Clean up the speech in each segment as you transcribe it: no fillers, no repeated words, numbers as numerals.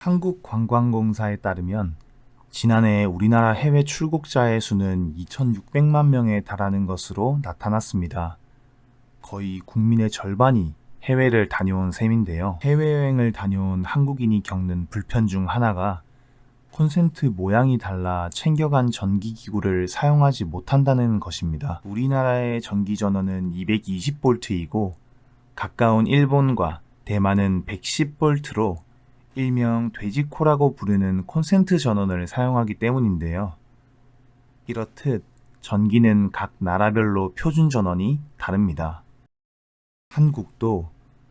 한국관광공사에 따르면 지난해 우리나라 해외 출국자의 수는 2,600만 명에 달하는 것으로 나타났습니다. 거의 국민의 절반이 해외를 다녀온 셈인데요. 해외여행을 다녀온 한국인이 겪는 불편 중 하나가 콘센트 모양이 달라 챙겨간 전기기구를 사용하지 못한다는 것입니다. 우리나라의 전기전원은 220V이고 가까운 일본과 대만은 110V로 일명 돼지코라고 부르는 콘센트 전원을 사용하기 때문인데요. 이렇듯 전기는 각 나라별로 표준 전원이 다릅니다. 한국도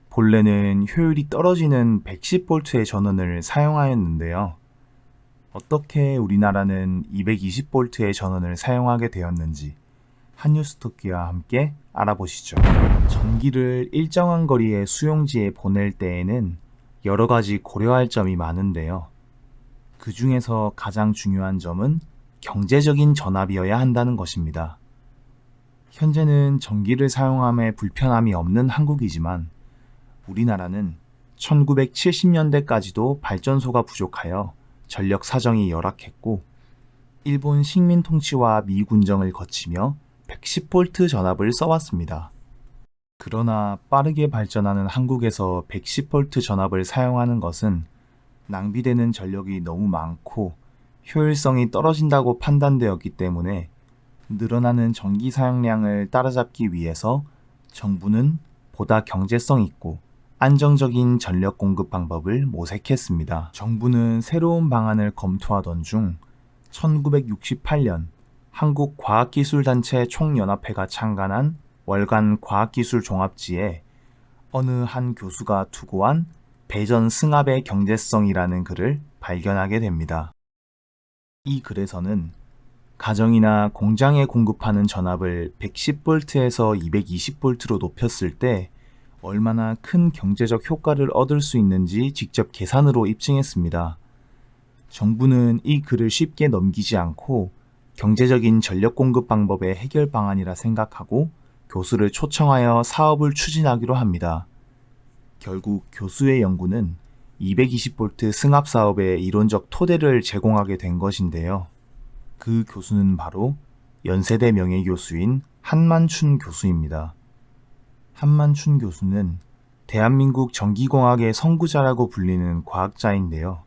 본래는 효율이 떨어지는 110V의 전원을 사용하였는데요. 어떻게 우리나라는 220V의 전원을 사용하게 되었는지 한뉴스토끼와 함께 알아보시죠. 전기를 일정한 거리의 수용지에 보낼 때에는 여러 가지 고려할 점이 많은데요. 그 중에서 가장 중요한 점은 경제적인 전압이어야 한다는 것입니다. 현재는 전기를 사용함에 불편함이 없는 한국이지만 우리나라는 1970년대까지도 발전소가 부족하여 전력 사정이 열악했고 일본 식민 통치와 미군정을 거치며 110V 전압을 써왔습니다. 그러나 빠르게 발전하는 한국에서 110V 전압을 사용하는 것은 낭비되는 전력이 너무 많고 효율성이 떨어진다고 판단되었기 때문에 늘어나는 전기 사용량을 따라잡기 위해서 정부는 보다 경제성 있고 안정적인 전력 공급 방법을 모색했습니다. 정부는 새로운 방안을 검토하던 중 1968년 한국과학기술단체 총연합회가 창간한 월간 과학기술 종합지에 어느 한 교수가 투고한 배전 승합의 경제성이라는 글을 발견하게 됩니다. 이 글에서는 가정이나 공장에 공급하는 전압을 110V에서 220V로 높였을 때 얼마나 큰 경제적 효과를 얻을 수 있는지 직접 계산으로 입증했습니다. 정부는 이 글을 쉽게 넘기지 않고 경제적인 전력 공급 방법의 해결 방안이라 생각하고 교수를 초청하여 사업을 추진하기로 합니다. 결국 교수의 연구는 220V 승합 사업의 이론적 토대를 제공하게 된 것인데요. 그 교수는 바로 연세대 명예교수인 한만춘 교수입니다. 한만춘 교수는 대한민국 전기공학의 선구자라고 불리는 과학자인데요.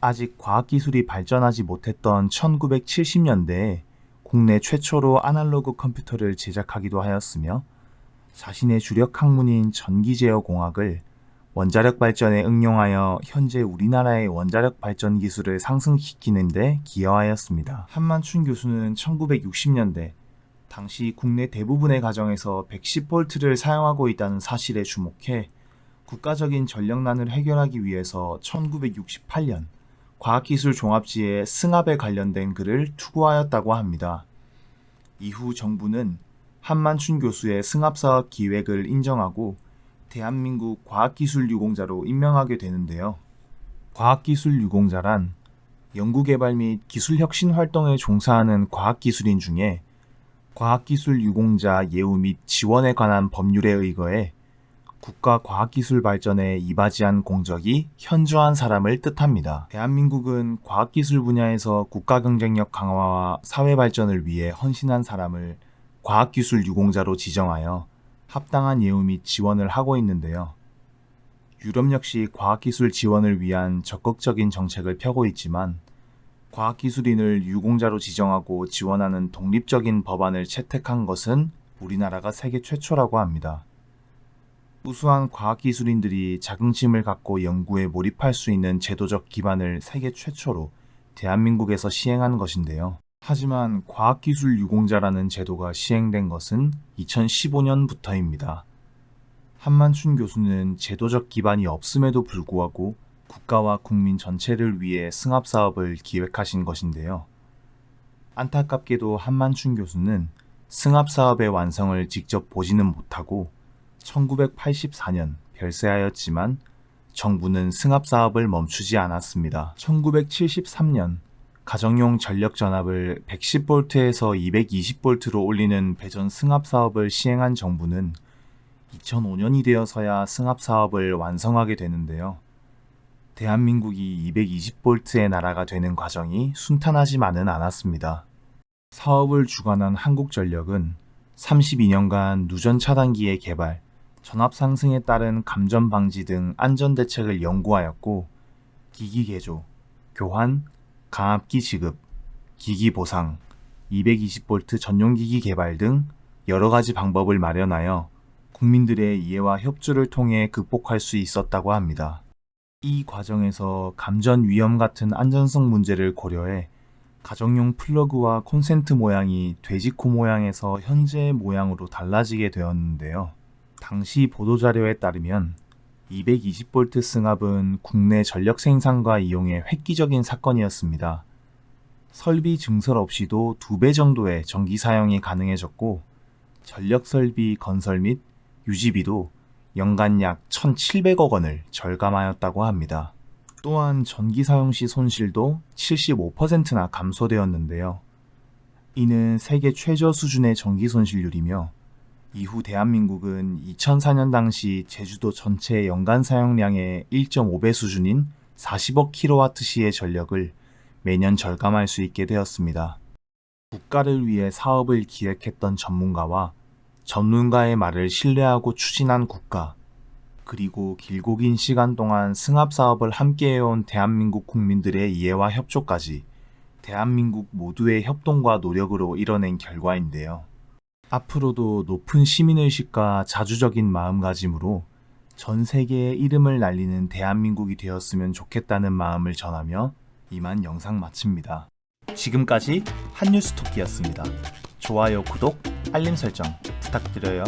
아직 과학기술이 발전하지 못했던 1970년대에 국내 최초로 아날로그 컴퓨터를 제작하기도 하였으며 자신의 주력 학문인 전기제어공학을 원자력 발전에 응용하여 현재 우리나라의 원자력 발전 기술을 상승시키는 데 기여하였습니다. 한만춘 교수는 1960년대 당시 국내 대부분의 가정에서 110V를 사용하고 있다는 사실에 주목해 국가적인 전력난을 해결하기 위해서 1968년 과학기술 종합지에 승합에 관련된 글을 투고하였다고 합니다. 이후 정부는 한만춘 교수의 승합사업 기획을 인정하고 대한민국 과학기술 유공자로 임명하게 되는데요. 과학기술 유공자란 연구개발 및 기술혁신 활동에 종사하는 과학기술인 중에 과학기술 유공자 예우 및 지원에 관한 법률에 의거해 국가 과학기술 발전에 이바지한 공적이 현저한 사람을 뜻합니다. 대한민국은 과학기술 분야에서 국가 경쟁력 강화와 사회 발전을 위해 헌신한 사람을 과학기술 유공자로 지정하여 합당한 예우 및 지원을 하고 있는데요. 유럽 역시 과학기술 지원을 위한 적극적인 정책을 펴고 있지만 과학기술인을 유공자로 지정하고 지원하는 독립적인 법안을 채택한 것은 우리나라가 세계 최초라고 합니다. 우수한 과학기술인들이 자긍심을 갖고 연구에 몰입할 수 있는 제도적 기반을 세계 최초로 대한민국에서 시행한 것인데요. 하지만 과학기술유공자라는 제도가 시행된 것은 2015년부터입니다. 한만춘 교수는 제도적 기반이 없음에도 불구하고 국가와 국민 전체를 위해 승합사업을 기획하신 것인데요. 안타깝게도 한만춘 교수는 승합사업의 완성을 직접 보지는 못하고 1984년 별세하였지만 정부는 승합사업을 멈추지 않았습니다. 1973년 가정용 전력 전압을 110V에서 220V로 올리는 배전 승합 사업을 시행한 정부는 2005년이 되어서야 승합 사업을 완성하게 되는데요. 대한민국이 220볼트의 나라가 되는 과정이 순탄하지만은 않았습니다. 사업을 주관한 한국전력은 32년간 누전 차단기의 개발, 전압 상승에 따른 감전 방지 등 안전 대책을 연구하였고, 기기 개조, 교환, 강압기 지급, 기기 보상, 220V 전용기기 개발 등 여러 가지 방법을 마련하여 국민들의 이해와 협조를 통해 극복할 수 있었다고 합니다. 이 과정에서 감전 위험 같은 안전성 문제를 고려해 가정용 플러그와 콘센트 모양이 돼지코 모양에서 현재의 모양으로 달라지게 되었는데요. 당시 보도자료에 따르면 220V 승합은 국내 전력 생산과 이용의 획기적인 사건이었습니다. 설비 증설 없이도 2배 정도의 전기 사용이 가능해졌고, 전력 설비 건설 및 유지비도 연간 약 1,700억 원을 절감하였다고 합니다. 또한 전기 사용 시 손실도 75%나 감소되었는데요. 이는 세계 최저 수준의 전기 손실률이며, 이후 대한민국은 2004년 당시 제주도 전체 연간 사용량의 1.5배 수준인 40억 kWh의 전력을 매년 절감할 수 있게 되었습니다. 국가를 위해 사업을 기획했던 전문가와 전문가의 말을 신뢰하고 추진한 국가, 그리고 길고 긴 시간 동안 승합 사업을 함께해온 대한민국 국민들의 이해와 협조까지 대한민국 모두의 협동과 노력으로 이뤄낸 결과인데요. 앞으로도 높은 시민의식과 자주적인 마음가짐으로 전 세계의 이름을 날리는 대한민국이 되었으면 좋겠다는 마음을 전하며 이만 영상 마칩니다. 지금까지 한뉴스토끼였습니다. 좋아요, 구독, 알림 설정 부탁드려요.